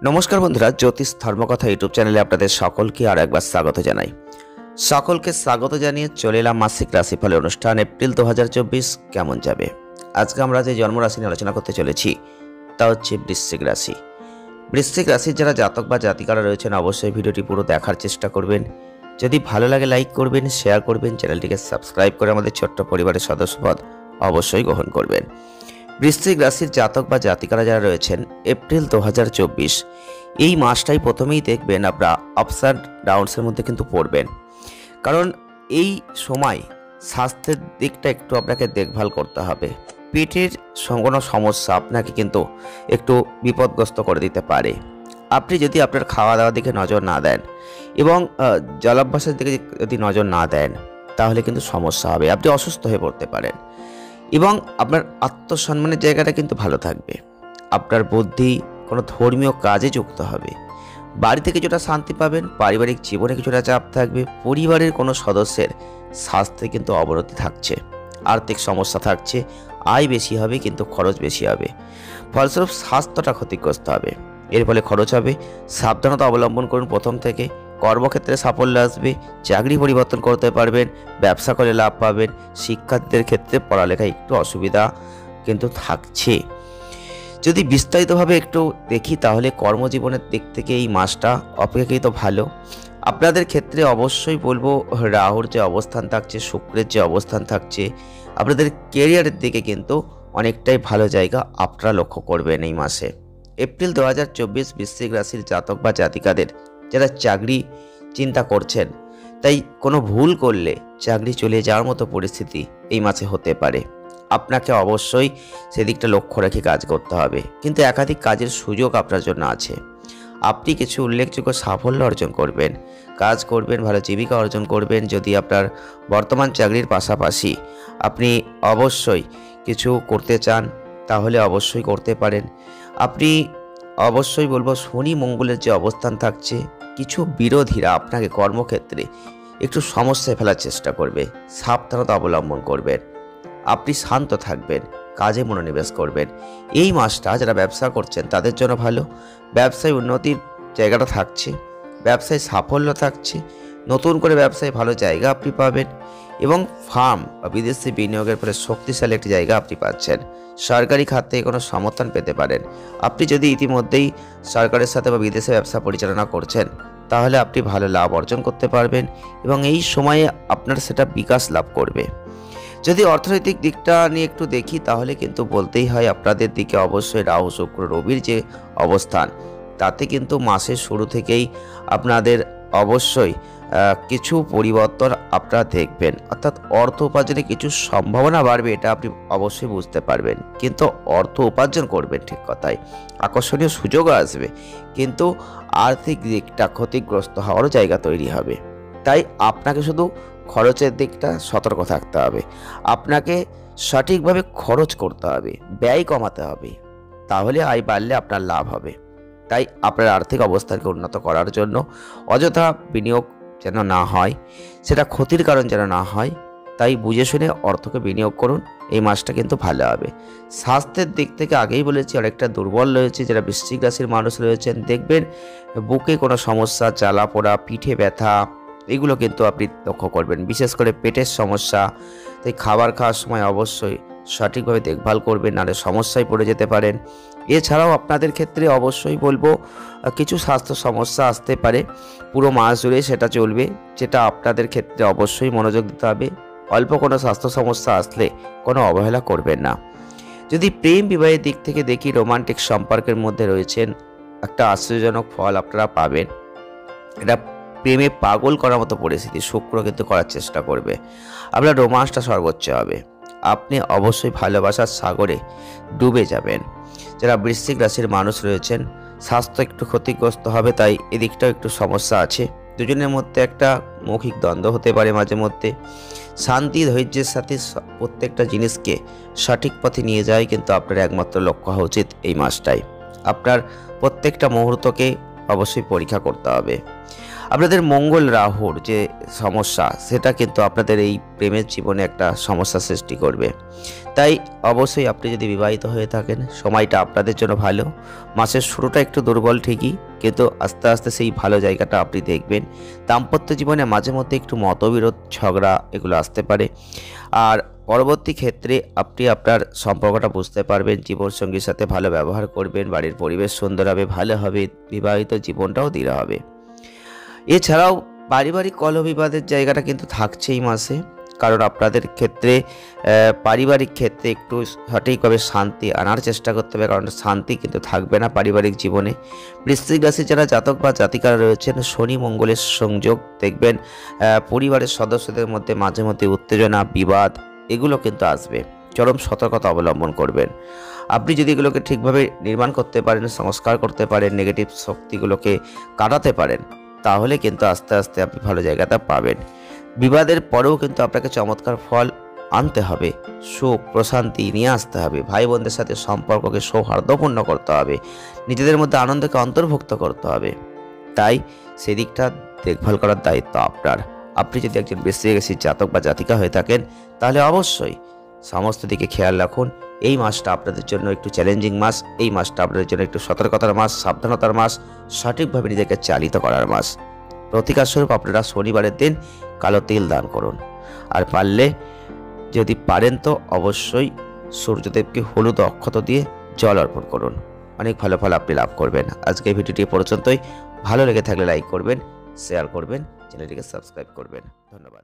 নমস্কার বন্ধুরা, জ্যোতিষ ধর্মকথা ইউটিউব চ্যানেলে আপনাদের সকলকে আর একবার স্বাগত জানাই। সকলকে স্বাগত জানিয়ে চলে এলাম মাসিক রাশিফলের অনুষ্ঠান। এপ্রিল 2024 কেমন যাবে। আজকে আমরা যে জন্মরাশি নিয়ে আলোচনা করতে চলেছি তা হচ্ছে বৃশ্চিক রাশি। বৃশ্চিক রাশির যারা জাতক বা জাতিকারা রয়েছেন অবশ্যই ভিডিওটি পুরো দেখার চেষ্টা করবেন। যদি ভালো লাগে লাইক করবেন, শেয়ার করবেন, চ্যানেলটিকে সাবস্ক্রাইব করে আমাদের ছোট্ট পরিবারের সদস্যপদ অবশ্যই গ্রহণ করবেন। বৃশ্চিক রাশির জাতক বা জাতিকারা যারা রয়েছেন এপ্রিল 2024 এই মাসটাই প্রথমেই দেখবেন আপনারা আপস অ্যান্ড ডাউনসের মধ্যে কিন্তু পড়বেন। কারণ এই সময় স্বাস্থ্যের দিকটা একটু আপনাকে দেখভাল করতে হবে। পেটের কোনো সমস্যা আপনাকে কিন্তু একটু বিপদগ্রস্ত করে দিতে পারে। আপনি যদি আপনার খাওয়া দাওয়ার দিকে নজর না দেন এবং জলাভ্যাসের দিকে যদি নজর না দেন তাহলে কিন্তু সমস্যা হবে, আপনি অসুস্থ হয়ে পড়তে পারেন। এবং আপনার আত্মসম্মানের জায়গাটা কিন্তু ভালো থাকবে। আপনার বুদ্ধি কোনো ধর্মীয় কাজে যুক্ত হবে। বাড়িতে কিছুটা শান্তি পাবেন, পারিবারিক জীবনে কিছুটা চাপ থাকবে, পরিবারের কোনো সদস্যের স্বাস্থ্যে কিন্তু অবনতি থাকছে, আর্থিক সমস্যা থাকছে, আয় বেশি হবে কিন্তু খরচ বেশি হবে, ফলস্বরূপ স্বাস্থ্যটা ক্ষতিগ্রস্ত হবে। এর ফলে খরচ হবে। সাবধানতা অবলম্বন করুন প্রথম থেকে। কর্মক্ষেত্রে সাফল্য আসবে, চাকরি পরিবর্তন করতে পারবেন, ব্যবসা করে লাভ পাবেন। শিক্ষার্থীদের ক্ষেত্রে পড়ালেখায় একটু অসুবিধা কিন্তু থাকছে। যদি বিস্তারিতভাবে একটু দেখি তাহলে কর্মজীবনের দিক থেকে এই মাসটা অপেক্ষাকৃত ভালো। আপনাদের ক্ষেত্রে অবশ্যই বলবো রাহুর যে অবস্থান থাকছে, শুক্রের যে অবস্থান থাকছে, আপনাদের কেরিয়ারের দিকে কিন্তু অনেকটাই ভালো জায়গা আপনারা লক্ষ্য করবেন এই মাসে। এপ্রিল 2024 বৃশ্চিক রাশির জাতক বা জাতিকাদের যারা চাকরি চিন্তা করছেন, তাই কোনো ভুল করলে চাকরি চলে যাওয়ার মতো পরিস্থিতি এই মাসে হতে পারে। আপনাকে অবশ্যই সেদিকটা লক্ষ্য রেখে কাজ করতে হবে, কিন্তু একাধিক কাজের সুযোগ আপনার জন্য আছে। আপনি কিছু উল্লেখযোগ্য সাফল্য অর্জন করবেন, কাজ করবেন, ভালো জীবিকা অর্জন করবেন। যদি আপনার বর্তমান চাকরির পাশাপাশি আপনি অবশ্যই কিছু করতে চান তাহলে অবশ্যই করতে পারেন। আপনি অবশ্যই বলবো শনি মঙ্গলের যে অবস্থান থাকছে, কিছু বিরোধীরা আপনাকে কর্মক্ষেত্রে একটু সমস্যায় ফেলার চেষ্টা করবে, সাবধানতা অবলম্বন করবেন। আপনি শান্ত থাকবেন, কাজে মনোনিবেশ করবেন। এই মাসটা যারা ব্যবসা করছেন তাদের জন্য ভালো। ব্যবসায় উন্নতির জায়গাটা থাকছে, ব্যবসায় সাফল্য থাকছে, নতুন করে ব্যবসায় ভালো জায়গা আপনি পাবেন এবং ফার্ম বা বিদেশি বিনিয়োগের ফলে শক্তিশালী একটি জায়গা আপনি পাচ্ছেন। সরকারি খাত থেকে কোনো সমর্থন পেতে পারেন। আপনি যদি ইতিমধ্যেই সরকারের সাথে বা বিদেশে ব্যবসা পরিচালনা করছেন তাহলে আপনি ভালো লাভ অর্জন করতে পারবেন এবং এই সময়ে আপনার সেটা বিকাশ লাভ করবে। যদি অর্থনৈতিক দিকটা নিয়ে একটু দেখি তাহলে কিন্তু বলতেই হয় আপনাদের দিকে অবশ্যই রাহু শুক্র রবির যে অবস্থান, তাতে কিন্তু মাসের শুরু থেকেই আপনাদের অবশ্যই কিছু পরিবর্তন আপনারা দেখবেন। অর্থাৎ অর্থ উপার্জনে কিছু সম্ভাবনা বাড়বে, এটা আপনি অবশ্যই বুঝতে পারবেন। কিন্তু অর্থ উপার্জন করবেন ঠিক কথাই, আকর্ষণীয় সুযোগও আসবে, কিন্তু আর্থিক দিকটা ক্ষতিগ্রস্ত হওয়ারও জায়গা তৈরি হবে। তাই আপনাকে শুধু খরচের দিকটা সতর্ক থাকতে হবে। আপনাকে সঠিকভাবে খরচ করতে হবে, ব্যয় কমাতে হবে, তাহলে আয় বাড়লে আপনার লাভ হবে। তাই আপনার আর্থিক অবস্থাকে উন্নত করার জন্য অযথা বিনিয়োগ যেন না হয়, সেটা ক্ষতির কারণ যেন না হয়, তাই বুঝে শুনে অর্থকে বিনিয়োগ করুন। এই মাসটা কিন্তু ভালো হবে। স্বাস্থ্যের দিক থেকে আগেই বলেছি অনেকটা দুর্বল রয়েছে। যারা বৃশ্চিক রাশির মানুষ রয়েছেন দেখবেন বুকে কোনো সমস্যা, জ্বালা পোড়া, পিঠে ব্যথা, এগুলো কিন্তু আপনি লক্ষ্য করবেন, বিশেষ করে পেটের সমস্যা। তাই খাবার খাওয়ার সময় অবশ্যই সঠিকভাবে দেখভাল করবেন, নাহলে সমস্যায় পড়ে যেতে পারেন। এছাড়াও আপনাদের ক্ষেত্রে অবশ্যই বলবো কিছু স্বাস্থ্য সমস্যা আসতে পারে, পুরো মাস জুড়ে সেটা চলবে, যেটা আপনাদের ক্ষেত্রে অবশ্যই মনোযোগ দিতে হবে। অল্প কোনো স্বাস্থ্য সমস্যা আসলে কোনো অবহেলা করবেন না। যদি প্রেম বিবাহের দিক থেকে দেখি, রোমান্টিক সম্পর্কের মধ্যে রয়েছেন, একটা আশ্চর্যজনক ফল আপনারা পাবেন। এটা প্রেমে পাগল করার মতো পরিস্থিতি শুক্র কিন্তু করার চেষ্টা করবে। আপনার রোমান্সটা সর্বোচ্চ হবে, আপনি অবশ্যই ভালোবাসার সাগরে ডুবে যাবেন। যারা বৃশ্চিক রাশির মানুষ রয়েছেন স্বাস্থ্য একটু ক্ষতিগ্রস্ত হবে, তাই এদিকটাও একটু সমস্যা আছে। দুজনের মধ্যে একটা মৌখিক দ্বন্দ্ব হতে পারে মাঝে মধ্যে। শান্তি ধৈর্যের সাথে প্রত্যেকটা জিনিসকে সঠিক পথে নিয়ে যায় কিন্তু আপনার একমাত্র লক্ষ্য হওয়া উচিত এই মাসটাই। আপনার প্রত্যেকটা মুহূর্তকে অবশ্যই পরীক্ষা করতে হবে। আপনাদের মঙ্গল রাহুর যে সমস্যা সেটা কিন্তু আপনাদের এই প্রেমের জীবনে একটা সমস্যা সৃষ্টি করবে। তাই অবশ্যই আপনি যদি বিবাহিত হয়ে থাকেন সময়টা আপনাদের জন্য ভালো। মাসের শুরুটা একটু দুর্বল ঠিকই, কিন্তু আস্তে আস্তে সেই ভালো জায়গাটা আপনি দেখবেন। দাম্পত্য জীবনে মাঝে মধ্যে একটু মতবিরোধ ঝগড়া এগুলো আসতে পারে, আর পরবর্তী ক্ষেত্রে আপনি আপনার সম্পর্কটা বুঝতে পারবেন, জীবনসঙ্গীর সাথে ভালো ব্যবহার করবেন, বাড়ির পরিবেশ সুন্দর হবে, ভালো হবে, বিবাহিত জীবনটাও দৃঢ় হবে। এছাড়াও পারিবারিক কলহ বিবাদের জায়গাটা কিন্তু থাকছেই মাসে, কারণ আপনাদের ক্ষেত্রে পারিবারিক ক্ষেত্রে একটু সঠিকভাবে শান্তি আনার চেষ্টা করতে হবে, কারণ শান্তি কিন্তু থাকবে না পারিবারিক জীবনে। বৃশ্চিক রাশি যারা জাতক বা জাতিকারা রয়েছেন, শনি মঙ্গলের সংযোগ দেখবেন পরিবারের সদস্যদের মধ্যে মাঝে মধ্যে উত্তেজনা বিবাদ এগুলো কিন্তু আসবে। চরম সতর্কতা অবলম্বন করবেন। আপনি যদি এগুলোকে ঠিকভাবে নির্মাণ করতে পারেন, সংস্কার করতে পারেন, নেগেটিভ শক্তিগুলোকে কাটাতে পারেন, তাহলে কিন্তু আস্তে আস্তে আপনি ভালো জায়গাটা পাবেন। বিবাদের পরেও কিন্তু আপনাকে চমৎকার ফল আনতে হবে, সুখ প্রশান্তি নিয়ে আসতে হবে, ভাই বোনদের সাথে সম্পর্ককে সৌহার্দ্যপূর্ণ করতে হবে, নিজেদের মধ্যে আনন্দকে অন্তর্ভুক্ত করতে হবে। তাই সেদিকটা দেখভাল করার দায়িত্ব আপনার। আপনি যদি একজন বৃশ্চিক রাশির জাতক বা জাতিকা হয়ে থাকেন, তাহলে অবশ্যই সমস্ত দিকে খেয়াল রাখুন। এই মাসটা আপনাদের জন্য একটু চ্যালেঞ্জিং মাস, এই মাসটা আপনাদের জন্য একটু সতর্কতার মাস, সাবধানতার মাস, সঠিকভাবে নিজেকে চালিত করার মাস। প্রতিকার স্বরূপ আপনারা শনিবারের দিন কালো তিল দান করুন, আর পারলে যদি পারেন তো অবশ্যই সূর্যদেবকে হলুদ অক্ষত দিয়ে জল অর্পণ করুন। অনেক ভালো ফল আপনি লাভ করবেন। আজকে এই ভিডিওটি পর্যন্তই। ভালো লেগে থাকলে লাইক করবেন, শেয়ার করবেন, চ্যানেলটিকে সাবস্ক্রাইব করবেন। ধন্যবাদ।